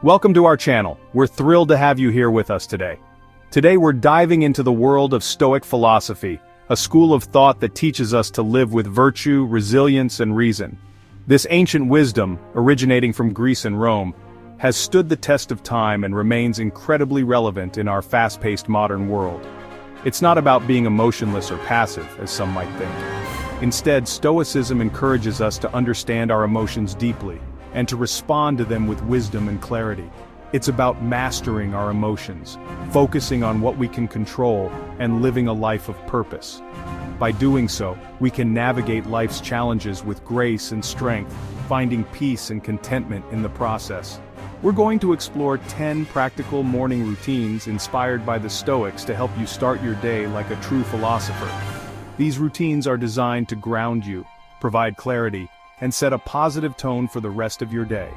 Welcome to our channel. We're thrilled to have you here with us today. Today we're diving into the world of Stoic philosophy, a school of thought that teaches us to live with virtue, resilience, and reason. This ancient wisdom, originating from Greece and Rome, has stood the test of time and remains incredibly relevant in our fast-paced modern world. It's not about being emotionless or passive, as some might think. Instead, Stoicism encourages us to understand our emotions deeply, and to respond to them with wisdom and clarity. It's about mastering our emotions, focusing on what we can control, and living a life of purpose. By doing so, we can navigate life's challenges with grace and strength, finding peace and contentment in the process. We're going to explore 10 practical morning routines inspired by the Stoics to help you start your day like a true philosopher. These routines are designed to ground you, provide clarity, and set a positive tone for the rest of your day.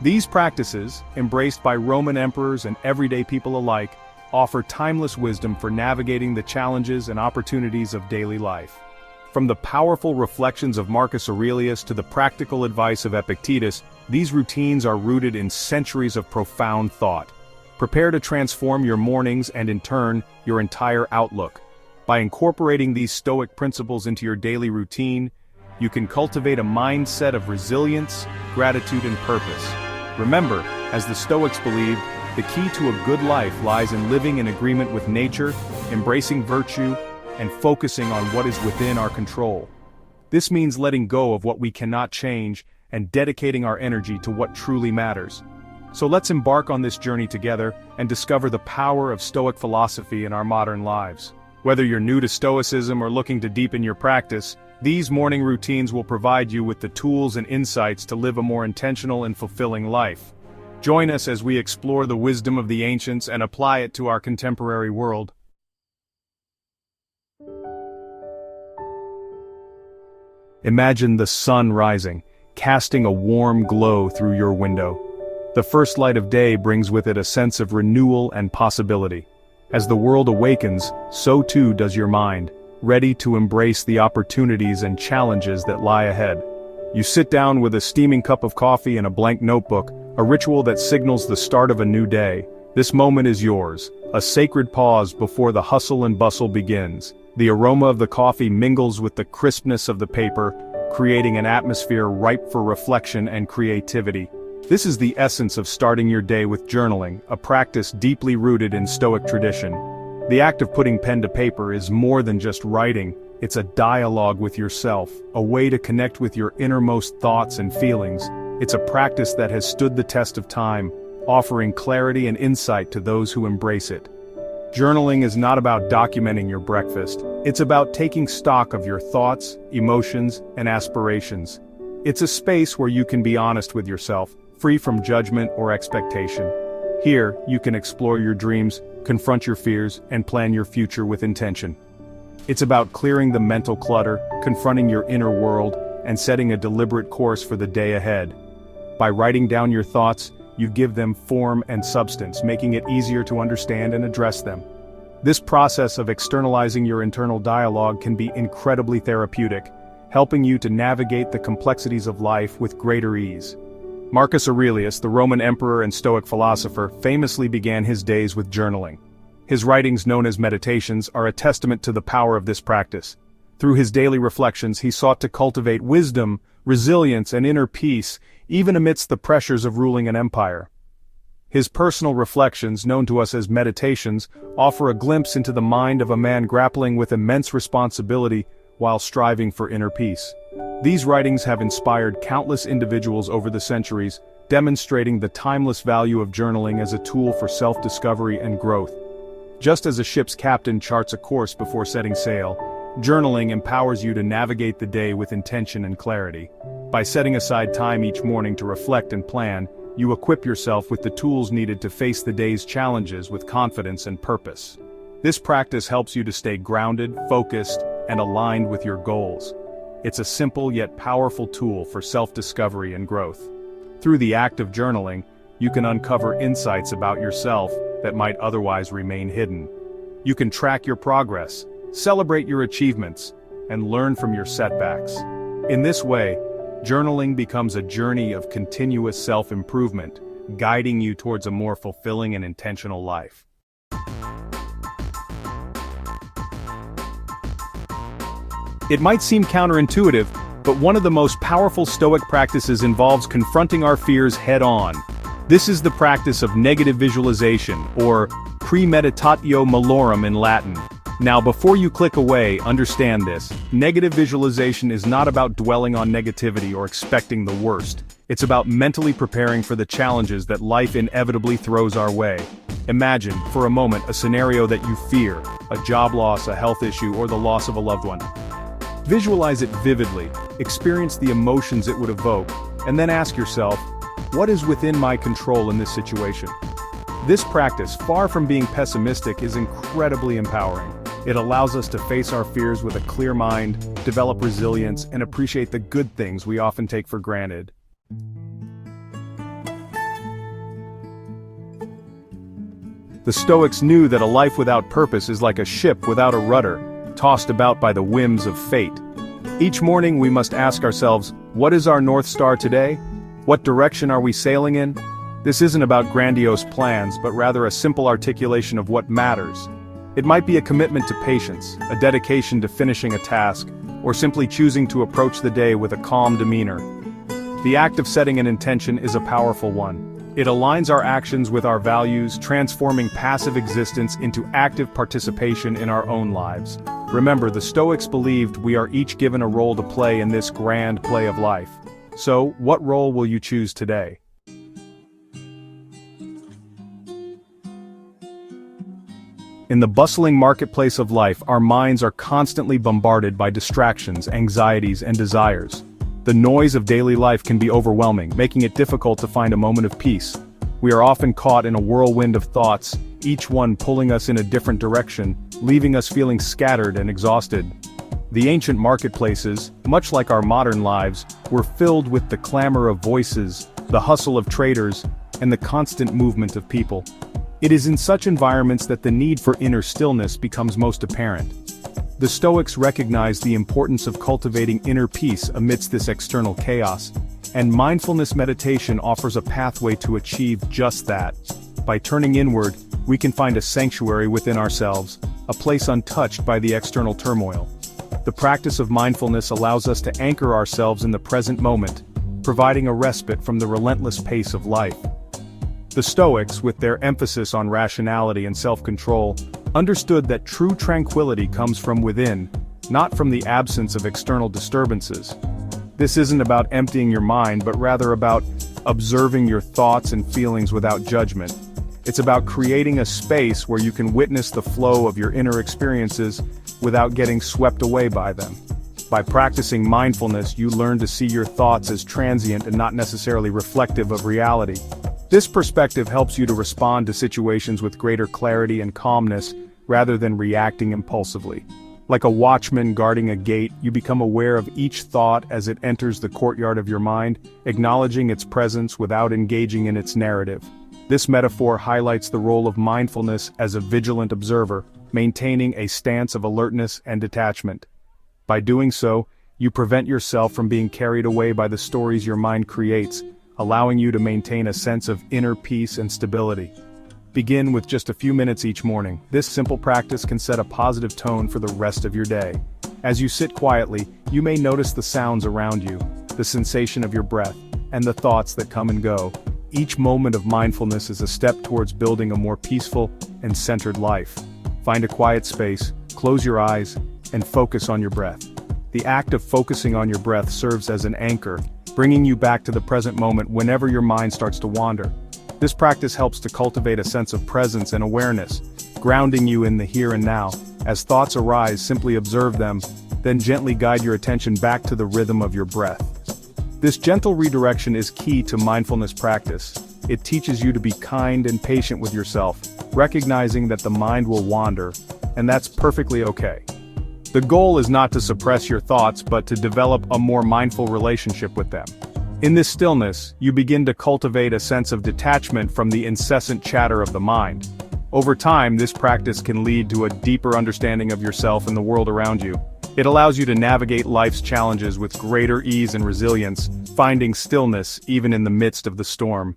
These practices, embraced by Roman emperors and everyday people alike, offer timeless wisdom for navigating the challenges and opportunities of daily life. From the powerful reflections of Marcus Aurelius to the practical advice of Epictetus, these routines are rooted in centuries of profound thought. Prepare to transform your mornings and in turn, your entire outlook. By incorporating these Stoic principles into your daily routine, you can cultivate a mindset of resilience, gratitude, and purpose. Remember, as the Stoics believed, the key to a good life lies in living in agreement with nature, embracing virtue, and focusing on what is within our control. This means letting go of what we cannot change and dedicating our energy to what truly matters. So let's embark on this journey together and discover the power of Stoic philosophy in our modern lives. Whether you're new to Stoicism or looking to deepen your practice, these morning routines will provide you with the tools and insights to live a more intentional and fulfilling life. Join us as we explore the wisdom of the ancients and apply it to our contemporary world. Imagine the sun rising, casting a warm glow through your window. The first light of day brings with it a sense of renewal and possibility. As the world awakens, so too does your mind, ready to embrace the opportunities and challenges that lie ahead. You sit down with a steaming cup of coffee and a blank notebook, a ritual that signals the start of a new day. This moment is yours, a sacred pause before the hustle and bustle begins. The aroma of the coffee mingles with the crispness of the paper, creating an atmosphere ripe for reflection and creativity. This is the essence of starting your day with journaling, a practice deeply rooted in Stoic tradition. The act of putting pen to paper is more than just writing, it's a dialogue with yourself, a way to connect with your innermost thoughts and feelings. It's a practice that has stood the test of time, offering clarity and insight to those who embrace it. Journaling is not about documenting your breakfast, it's about taking stock of your thoughts, emotions, and aspirations. It's a space where you can be honest with yourself, free from judgment or expectation. Here, you can explore your dreams, confront your fears, and plan your future with intention. It's about clearing the mental clutter, confronting your inner world, and setting a deliberate course for the day ahead. By writing down your thoughts, you give them form and substance, making it easier to understand and address them. This process of externalizing your internal dialogue can be incredibly therapeutic, helping you to navigate the complexities of life with greater ease. Marcus Aurelius, the Roman emperor and Stoic philosopher, famously began his days with journaling. His writings, known as meditations, are a testament to the power of this practice. Through his daily reflections, he sought to cultivate wisdom, resilience, and inner peace, even amidst the pressures of ruling an empire. His personal reflections, known to us as meditations, offer a glimpse into the mind of a man grappling with immense responsibility while striving for inner peace. These writings have inspired countless individuals over the centuries, demonstrating the timeless value of journaling as a tool for self-discovery and growth. Just as a ship's captain charts a course before setting sail, journaling empowers you to navigate the day with intention and clarity. By setting aside time each morning to reflect and plan, you equip yourself with the tools needed to face the day's challenges with confidence and purpose. This practice helps you to stay grounded, focused, and aligned with your goals. It's a simple yet powerful tool for self-discovery and growth. Through the act of journaling, you can uncover insights about yourself that might otherwise remain hidden. You can track your progress, celebrate your achievements, and learn from your setbacks. In this way, journaling becomes a journey of continuous self-improvement, guiding you towards a more fulfilling and intentional life. It might seem counterintuitive, but one of the most powerful Stoic practices involves confronting our fears head-on. This is the practice of negative visualization, or premeditatio malorum in Latin. Now before you click away, understand this. Negative visualization is not about dwelling on negativity or expecting the worst. It's about mentally preparing for the challenges that life inevitably throws our way. Imagine, for a moment, a scenario that you fear, a job loss, a health issue, or the loss of a loved one. Visualize it vividly, experience the emotions it would evoke, and then ask yourself, what is within my control in this situation? This practice, far from being pessimistic, is incredibly empowering. It allows us to face our fears with a clear mind, develop resilience, and appreciate the good things we often take for granted. The Stoics knew that a life without purpose is like a ship without a rudder, tossed about by the whims of fate. Each morning we must ask ourselves, what is our North Star today? What direction are we sailing in? This isn't about grandiose plans, but rather a simple articulation of what matters. It might be a commitment to patience, a dedication to finishing a task, or simply choosing to approach the day with a calm demeanor. The act of setting an intention is a powerful one. It aligns our actions with our values, transforming passive existence into active participation in our own lives. Remember, the Stoics believed we are each given a role to play in this grand play of life. So, what role will you choose today? In the bustling marketplace of life, our minds are constantly bombarded by distractions, anxieties, and desires. The noise of daily life can be overwhelming, making it difficult to find a moment of peace. We are often caught in a whirlwind of thoughts, each one pulling us in a different direction, leaving us feeling scattered and exhausted. The ancient marketplaces, much like our modern lives, were filled with the clamor of voices, the hustle of traders, and the constant movement of people. It is in such environments that the need for inner stillness becomes most apparent. The Stoics recognized the importance of cultivating inner peace amidst this external chaos, and mindfulness meditation offers a pathway to achieve just that. By turning inward, we can find a sanctuary within ourselves, a place untouched by the external turmoil. The practice of mindfulness allows us to anchor ourselves in the present moment, providing a respite from the relentless pace of life. The Stoics, with their emphasis on rationality and self-control, understood that true tranquility comes from within, not from the absence of external disturbances. This isn't about emptying your mind, but rather about observing your thoughts and feelings without judgment. It's about creating a space where you can witness the flow of your inner experiences without getting swept away by them. By practicing mindfulness, you learn to see your thoughts as transient and not necessarily reflective of reality. This perspective helps you to respond to situations with greater clarity and calmness, rather than reacting impulsively. Like a watchman guarding a gate, you become aware of each thought as it enters the courtyard of your mind, acknowledging its presence without engaging in its narrative. This metaphor highlights the role of mindfulness as a vigilant observer, maintaining a stance of alertness and detachment. By doing so, you prevent yourself from being carried away by the stories your mind creates, allowing you to maintain a sense of inner peace and stability. Begin with just a few minutes each morning. This simple practice can set a positive tone for the rest of your day. As you sit quietly, you may notice the sounds around you, the sensation of your breath, and the thoughts that come and go. Each moment of mindfulness is a step towards building a more peaceful and centered life. Find a quiet space, close your eyes, and focus on your breath. The act of focusing on your breath serves as an anchor, bringing you back to the present moment whenever your mind starts to wander. This practice helps to cultivate a sense of presence and awareness, grounding you in the here and now. As thoughts arise, simply observe them, then gently guide your attention back to the rhythm of your breath. This gentle redirection is key to mindfulness practice. It teaches you to be kind and patient with yourself, recognizing that the mind will wander, and that's perfectly okay. The goal is not to suppress your thoughts, but to develop a more mindful relationship with them. In this stillness, you begin to cultivate a sense of detachment from the incessant chatter of the mind. Over time, this practice can lead to a deeper understanding of yourself and the world around you. It allows you to navigate life's challenges with greater ease and resilience, finding stillness even in the midst of the storm.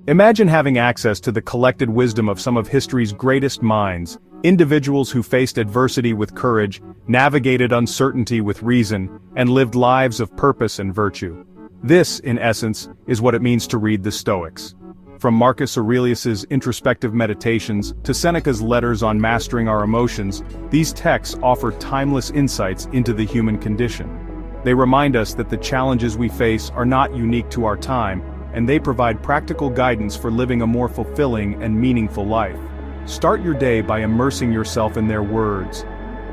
Imagine having access to the collected wisdom of some of history's greatest minds, individuals who faced adversity with courage, navigated uncertainty with reason, and lived lives of purpose and virtue. This, in essence, is what it means to read the Stoics. From Marcus Aurelius's introspective meditations to Seneca's letters on mastering our emotions, these texts offer timeless insights into the human condition. They remind us that the challenges we face are not unique to our time, and they provide practical guidance for living a more fulfilling and meaningful life. Start your day by immersing yourself in their words.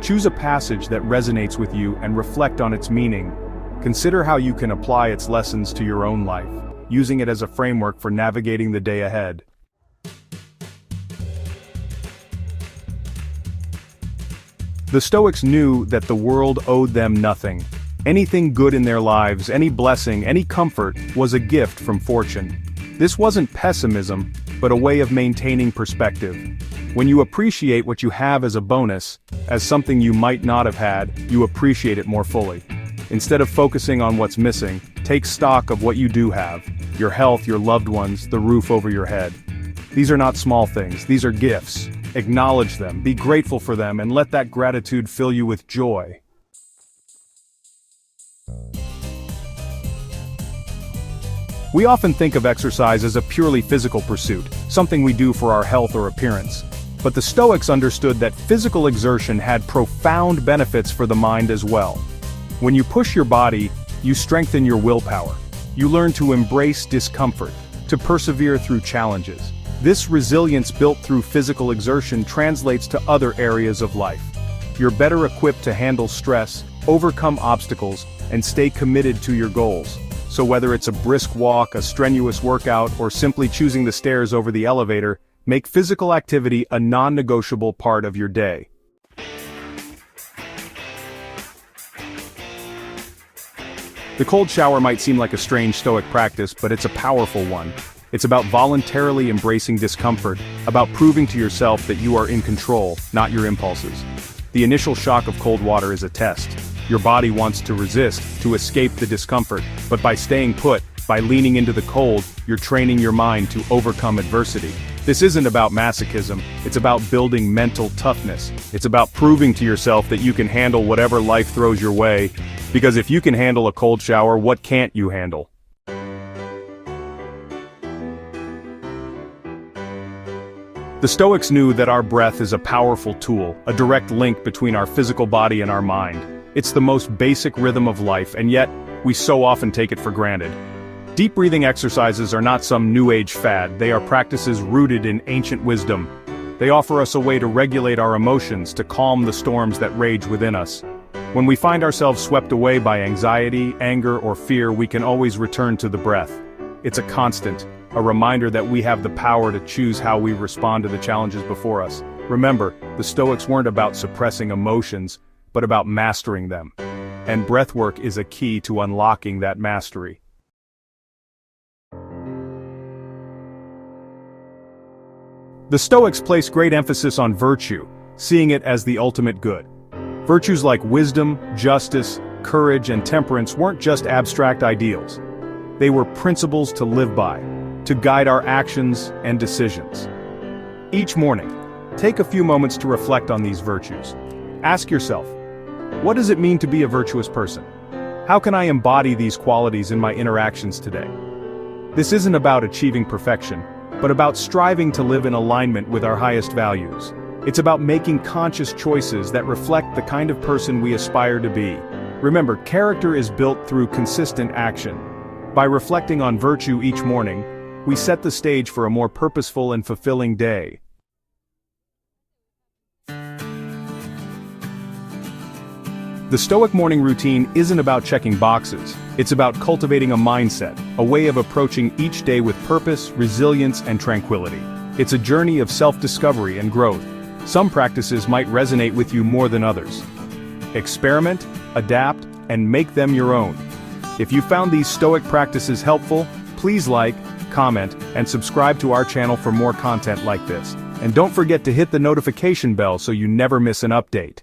Choose a passage that resonates with you and reflect on its meaning. Consider how you can apply its lessons to your own life, using it as a framework for navigating the day ahead. The Stoics knew that the world owed them nothing. Anything good in their lives, any blessing, any comfort, was a gift from fortune. This wasn't pessimism, but a way of maintaining perspective. When you appreciate what you have as a bonus, as something you might not have had, you appreciate it more fully. Instead of focusing on what's missing, take stock of what you do have: your health, your loved ones, the roof over your head. These are not small things, these are gifts. Acknowledge them, be grateful for them, and let that gratitude fill you with joy. We often think of exercise as a purely physical pursuit, something we do for our health or appearance. But the Stoics understood that physical exertion had profound benefits for the mind as well. When you push your body, you strengthen your willpower. You learn to embrace discomfort, to persevere through challenges. This resilience built through physical exertion translates to other areas of life. You're better equipped to handle stress, overcome obstacles, and stay committed to your goals. So whether it's a brisk walk, a strenuous workout, or simply choosing the stairs over the elevator, make physical activity a non-negotiable part of your day. The cold shower might seem like a strange Stoic practice, but it's a powerful one. It's about voluntarily embracing discomfort, about proving to yourself that you are in control, not your impulses. The initial shock of cold water is a test. Your body wants to resist, to escape the discomfort, but by staying put, by leaning into the cold, you're training your mind to overcome adversity. This isn't about masochism, it's about building mental toughness. It's about proving to yourself that you can handle whatever life throws your way, because if you can handle a cold shower, what can't you handle? The Stoics knew that our breath is a powerful tool, a direct link between our physical body and our mind. It's the most basic rhythm of life, and yet, we so often take it for granted. Deep breathing exercises are not some new age fad, they are practices rooted in ancient wisdom. They offer us a way to regulate our emotions, to calm the storms that rage within us. When we find ourselves swept away by anxiety, anger, or fear, we can always return to the breath. It's a constant, a reminder that we have the power to choose how we respond to the challenges before us. Remember, the Stoics weren't about suppressing emotions, but about mastering them. And breathwork is a key to unlocking that mastery. The Stoics place great emphasis on virtue, seeing it as the ultimate good. Virtues like wisdom, justice, courage, and temperance weren't just abstract ideals. They were principles to live by, to guide our actions and decisions. Each morning, take a few moments to reflect on these virtues. Ask yourself, what does it mean to be a virtuous person? How can I embody these qualities in my interactions today? This isn't about achieving perfection, but about striving to live in alignment with our highest values. It's about making conscious choices that reflect the kind of person we aspire to be. Remember, character is built through consistent action. By reflecting on virtue each morning, we set the stage for a more purposeful and fulfilling day. The Stoic morning routine isn't about checking boxes, it's about cultivating a mindset, a way of approaching each day with purpose, resilience, and tranquility. It's a journey of self-discovery and growth. Some practices might resonate with you more than others. Experiment, adapt, and make them your own. If you found these Stoic practices helpful, please like, comment, and subscribe to our channel for more content like this. And don't forget to hit the notification bell so you never miss an update.